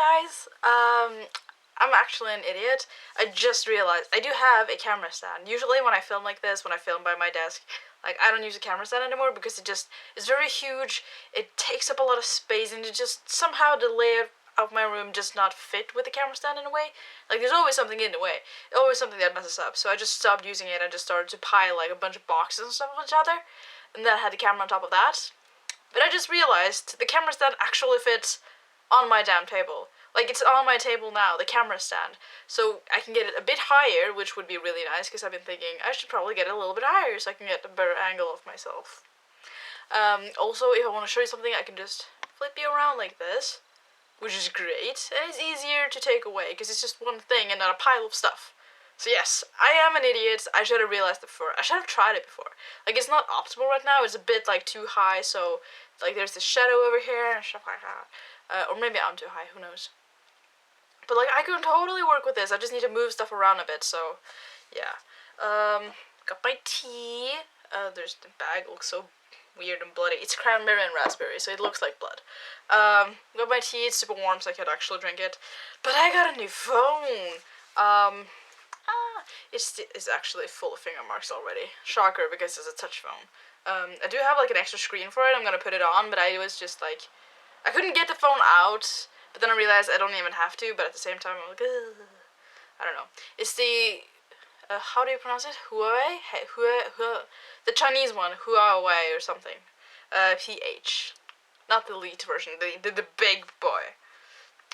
guys, I'm actually an idiot. I just realized I do have a camera stand. Usually when I film like this, when I film by my desk, like I don't use a camera stand anymore because it's very huge, it takes up a lot of space, and it just somehow the layout of my room does not fit with the camera stand in a way. Like there's always something in the way, always something that messes up, so I just stopped using it and just started to pile like a bunch of boxes and stuff on each other, and then I had the camera on top of that. But I just realized the camera stand actually fits on my damn table. Like, it's on my table now, the camera stand. So I can get it a bit higher, which would be really nice, because I've been thinking I should probably get it a little bit higher so I can get a better angle of myself. Also, if I want to show you something, I can just flip you around like this, which is great, and it's easier to take away, because it's just one thing and not a pile of stuff. So yes, I am an idiot. I should have realized it before. I should have tried it before. Like, it's not optimal right now. It's a bit, like, too high, so, like, there's this shadow over here and stuff like that. Or maybe I'm too high, who knows. But, like, I can totally work with this. I just need to move stuff around a bit, so, yeah. Got my tea. There's the bag. Looks so weird and bloody. It's cranberry and raspberry, so it looks like blood. Got my tea. It's super warm, so I could actually drink it. But I got a new phone. It's actually full of finger marks already. Shocker, because it's a touch phone. I do have, like, an extra screen for it. I'm gonna put it on, but I was just, like, I couldn't get the phone out, but then I realized I don't even have to, but at the same time, I'm like, ugh. I don't know. It's the, how do you pronounce it? Huawei? The Chinese one, Huawei or something. P8. Not the elite version, the big boy.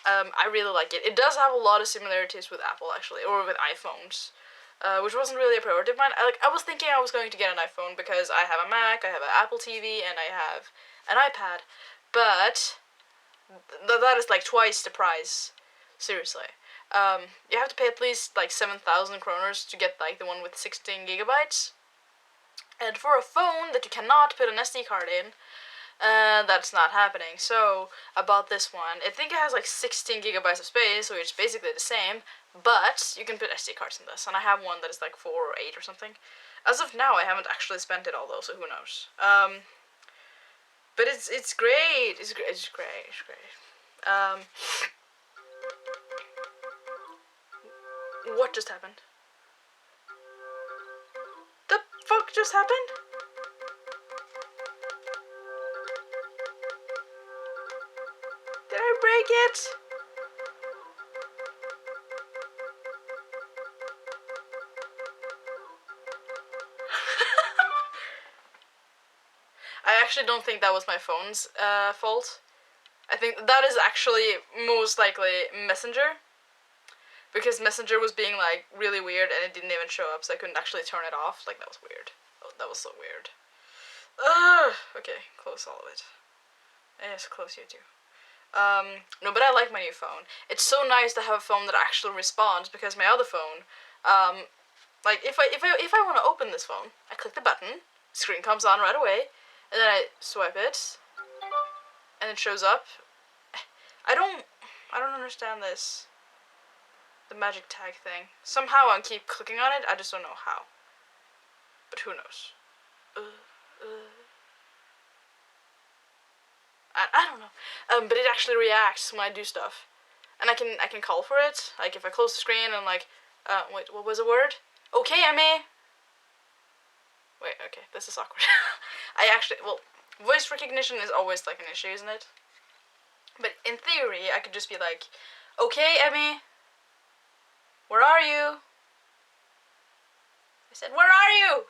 I really like it. It does have a lot of similarities with Apple, actually, or with iPhones, which wasn't really a priority of mine. I was thinking I was going to get an iPhone because I have a Mac, I have an Apple TV, and I have an iPad, but that is like twice the price. Seriously. You have to pay at least like 7,000 kroners to get like the one with 16 gigabytes. And for a phone that you cannot put an SD card in, that's not happening. So I bought this one. I think it has like 16 gigabytes of space, so it's basically the same, but you can put SD cards in this, and I have one that is like 4 or 8 or something. As of now, I haven't actually spent it all though, so who knows. But it's great. It's great. It's great. It's great. What just happened? The fuck just happened? Did I break it? I actually don't think that was my phone's fault. I think that is actually most likely Messenger, because Messenger was being like really weird and it didn't even show up, so I couldn't actually turn it off. Like, that was weird. Oh, that was so weird. Okay, close all of it. Yes, close you too. No, but I like my new phone. It's so nice to have a phone that actually responds, because my other phone, like if I want to open this phone, I click the button, screen comes on right away, and then I swipe it, and it shows up. I don't understand this. The magic tag thing. Somehow I keep clicking on it, I just don't know how. But who knows? I don't know. But it actually reacts when I do stuff. And I can call for it. Like, if I close the screen and like, wait, what was the word? Okay, Emmy! Wait, okay, this is awkward. Well, voice recognition is always like an issue, isn't it? But in theory, I could just be like, okay, Emmy, where are you? I said, where are you?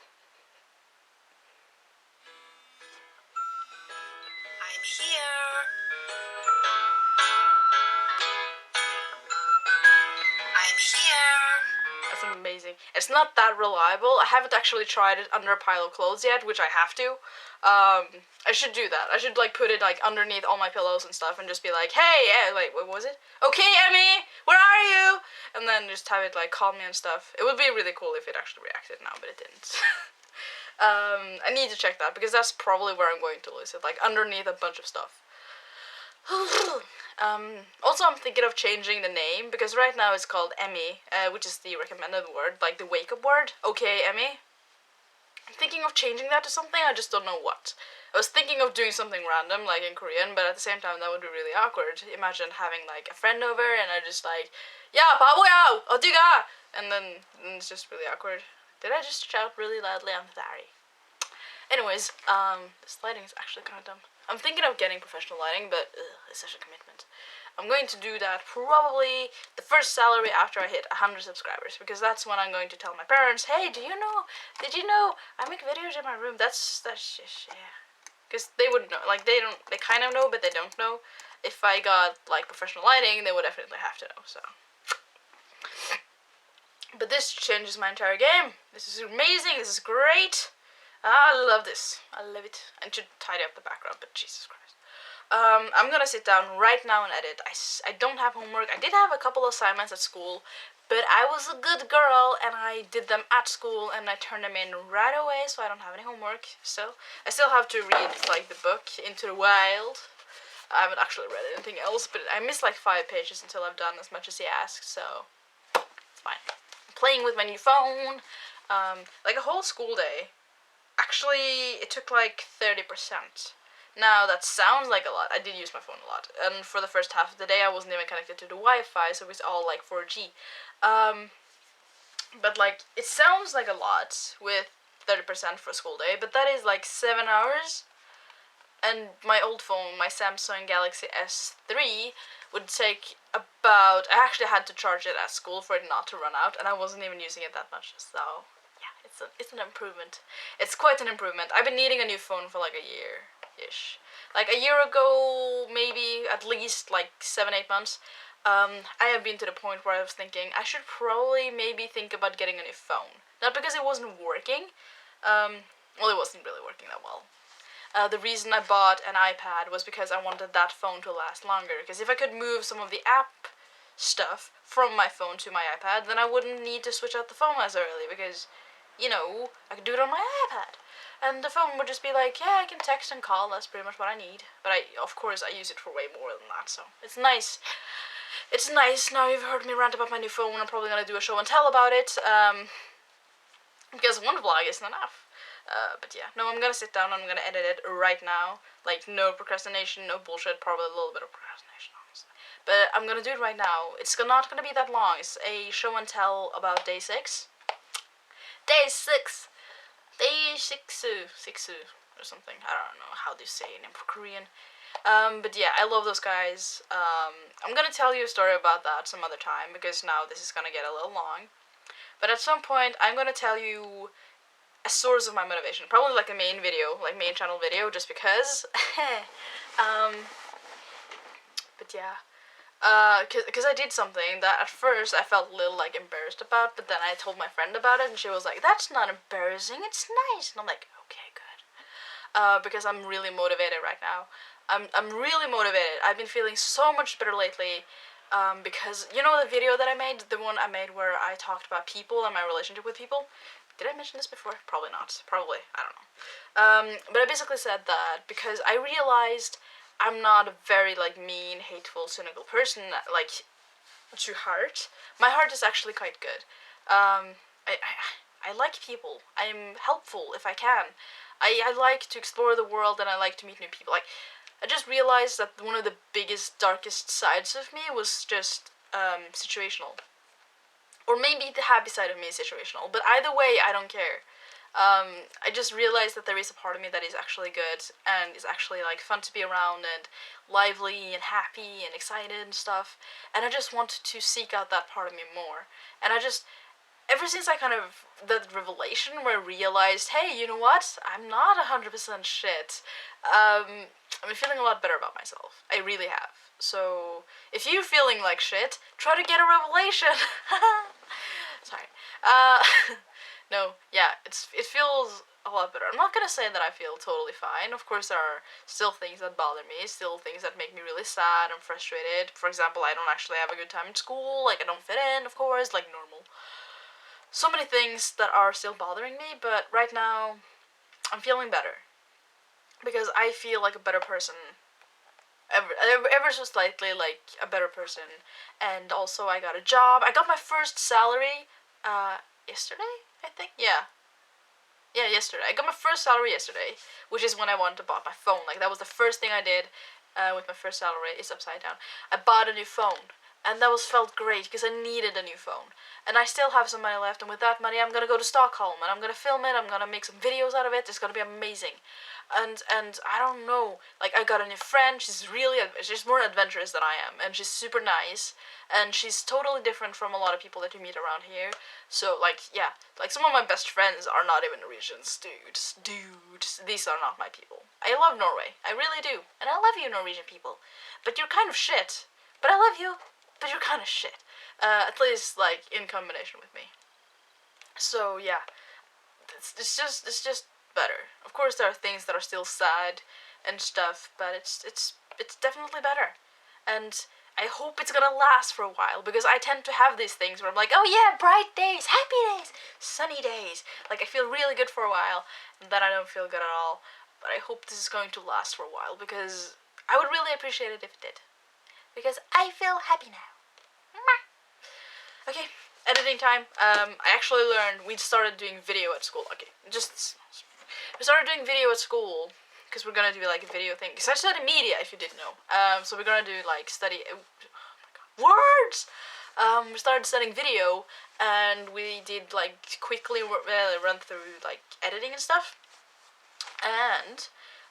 I'm here. I'm here. That's amazing. It's not that reliable. I haven't actually tried it under a pile of clothes yet, which I have to. I should do that. I should like put it like underneath all my pillows and stuff and just be like, hey, wait, what was it? Okay, Emmy, where are you? And then just have it like call me and stuff. It would be really cool if it actually reacted now, but it didn't. I need to check that, because that's probably where I'm going to lose it, like underneath a bunch of stuff. Also, I'm thinking of changing the name, because right now it's called Emmy, which is the recommended word, like the wake-up word. Okay, Emmy. I'm thinking of changing that to something, I just don't know what. I was thinking of doing something random, like in Korean, but at the same time that would be really awkward. Imagine having like a friend over and I just like, yeah, 바보야, 어디가? And then it's just really awkward. Did I just shout really loudly? I'm sorry. Anyways, this lighting is actually kind of dumb. I'm thinking of getting professional lighting, but it's such a commitment. I'm going to do that probably the first salary after I hit 100 subscribers, because that's when I'm going to tell my parents, hey, did you know, I make videos in my room. That's just, yeah. Because they wouldn't know, like, they kind of know, but they don't know. If I got, like, professional lighting, they would definitely have to know, so. But this changes my entire game. This is amazing, this is great. I love this. I love it. I should tidy up the background, but Jesus Christ. I'm gonna sit down right now and edit. I don't have homework. I did have a couple assignments at school, but I was a good girl and I did them at school and I turned them in right away, so I don't have any homework still. I still have to read, like, the book Into the Wild. I haven't actually read anything else, but I missed like 5 pages until I've done as much as he asked, so it's fine. I'm playing with my new phone. Like a whole school day. Actually, it took like 30%. Now, that sounds like a lot. I did use my phone a lot. And for the first half of the day, I wasn't even connected to the Wi-Fi, so it was all like 4G. But like, it sounds like a lot with 30% for a school day, but that is like 7 hours. And my old phone, my Samsung Galaxy S3, would take about... I actually had to charge it at school for it not to run out, and I wasn't even using it that much, so... It's an improvement. It's quite an improvement. I've been needing a new phone for like a year-ish. Like a year ago, maybe at least like 7-8 months, I have been to the point where I was thinking I should probably maybe think about getting a new phone. Not because it wasn't working. Well, it wasn't really working that well. The reason I bought an iPad was because I wanted that phone to last longer. Because if I could move some of the app stuff from my phone to my iPad, then I wouldn't need to switch out the phone as early, because... you know, I could do it on my iPad. And the phone would just be like, yeah, I can text and call, that's pretty much what I need. But of course, I use it for way more than that, so it's nice. It's nice. Now you've heard me rant about my new phone, I'm probably gonna do a show and tell about it, because one vlog isn't enough. But yeah, no, I'm gonna sit down and I'm gonna edit it right now. Like, no procrastination, no bullshit, probably a little bit of procrastination, honestly. But I'm gonna do it right now. It's not gonna be that long. It's a show and tell about day 6. Day 6! Day 6 or something. I don't know how they say it in Korean. But yeah, I love those guys. I'm gonna tell you a story about that some other time, because now this is gonna get a little long. But at some point, I'm gonna tell you a source of my motivation. Probably like a main video, like main channel video, just because. But yeah. Because I did something that at first I felt a little, like, embarrassed about, but then I told my friend about it, and she was like, that's not embarrassing, it's nice, and I'm like, okay, good. Because I'm really motivated right now. I'm really motivated. I've been feeling so much better lately, because, you know the video that I made, the one I made where I talked about people and my relationship with people? Did I mention this before? Probably not. Probably. I don't know. But I basically said that because I realized I'm not a very, like, mean, hateful, cynical person, like, to heart. My heart is actually quite good. I like people. I'm helpful if I can. I like to explore the world and I like to meet new people. Like, I just realized that one of the biggest, darkest sides of me was just, situational. Or maybe the happy side of me is situational, but either way, I don't care. I just realized that there is a part of me that is actually good and is actually, like, fun to be around and lively and happy and excited and stuff, and I just want to seek out that part of me more. And I just, ever since I kind of, that revelation where I realized, hey, you know what, I'm not 100% shit, I've been feeling a lot better about myself. I really have. So, if you're feeling like shit, try to get a revelation. Sorry. No, yeah, it feels a lot better. I'm not gonna say that I feel totally fine. Of course, there are still things that bother me, still things that make me really sad and frustrated. For example, I don't actually have a good time in school, like, I don't fit in, of course, like normal. So many things that are still bothering me, but right now, I'm feeling better. Because I feel like a better person. Ever so slightly, like, a better person. And also, I got a job. I got my first salary, yesterday, I think? Yeah. Yeah, yesterday. I got my first salary yesterday, which is when I wanted to buy my phone. Like, that was the first thing I did with my first salary. It's upside down. I bought a new phone, and that was felt great because I needed a new phone. And I still have some money left, and with that money, I'm gonna go to Stockholm, and I'm gonna film it. I'm gonna make some videos out of it. It's gonna be amazing. And I don't know. Like, I got a new friend. She's more adventurous than I am, and she's super nice, and she's totally different from a lot of people that you meet around here. So, like, yeah, like, some of my best friends are not even Norwegians, dudes. These are not my people. I love Norway. I really do. And I love you, Norwegian people. But you're kind of shit. But I love you. But you're kind of shit. At least, like, in combination with me. So, yeah. It's just better. Of course, there are things that are still sad and stuff, but it's definitely better. And I hope it's gonna last for a while, because I tend to have these things where I'm like, oh yeah, bright days, happy days, sunny days. Like, I feel really good for a while, and then I don't feel good at all. But I hope this is going to last for a while, because I would really appreciate it if it did. Because I feel happy now. Okay, editing time. I actually learned, we started doing video at school. Okay, we started doing video at school because we're gonna do like a video thing. Because I studied media, if you didn't know. So we're gonna do like oh my god, words. We started studying video, and we did like quickly run through like editing and stuff. And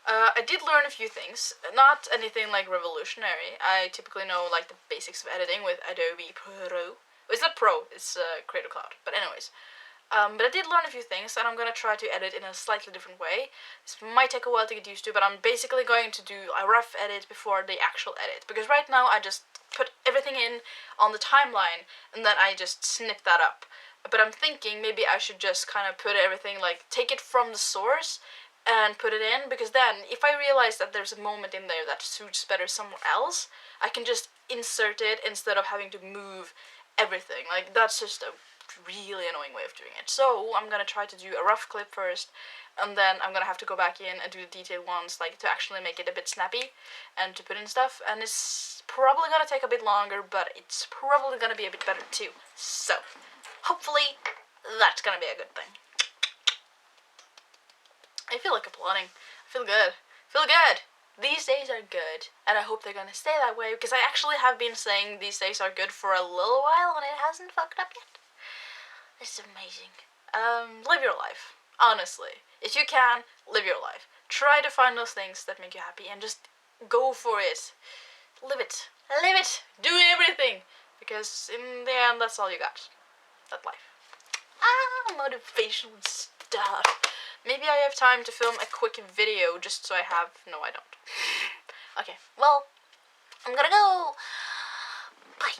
I did learn a few things, not anything like revolutionary. I typically know like the basics of editing with Adobe Pro. It's not Pro, it's Creative Cloud. But anyways, but I did learn a few things, and I'm gonna try to edit in a slightly different way. This might take a while to get used to, but I'm basically going to do a rough edit before the actual edit. Because right now I just put everything in on the timeline, and then I just snip that up. But I'm thinking maybe I should just kind of put everything, like, take it from the source and put it in, because then if I realize that there's a moment in there that suits better somewhere else, I can just insert it instead of having to move everything. Like, that's just a really annoying way of doing it. So I'm gonna try to do a rough clip first, and then I'm gonna have to go back in and do the detailed ones, like, to actually make it a bit snappy and to put in stuff. And it's probably gonna take a bit longer, but it's probably gonna be a bit better too. So hopefully that's gonna be a good thing. I feel like applauding. I feel good. These days are good, and I hope they're gonna stay that way, because I actually have been saying these days are good for a little while, and it hasn't fucked up yet. It's amazing. Live your life. Honestly. If you can, live your life. Try to find those things that make you happy, and just go for it. Live it. Live it. Do everything. Because in the end, that's all you got. That life. Motivational stuff. Maybe I have time to film a quick video just so I have... No, I don't. Okay, well, I'm gonna go. Bye.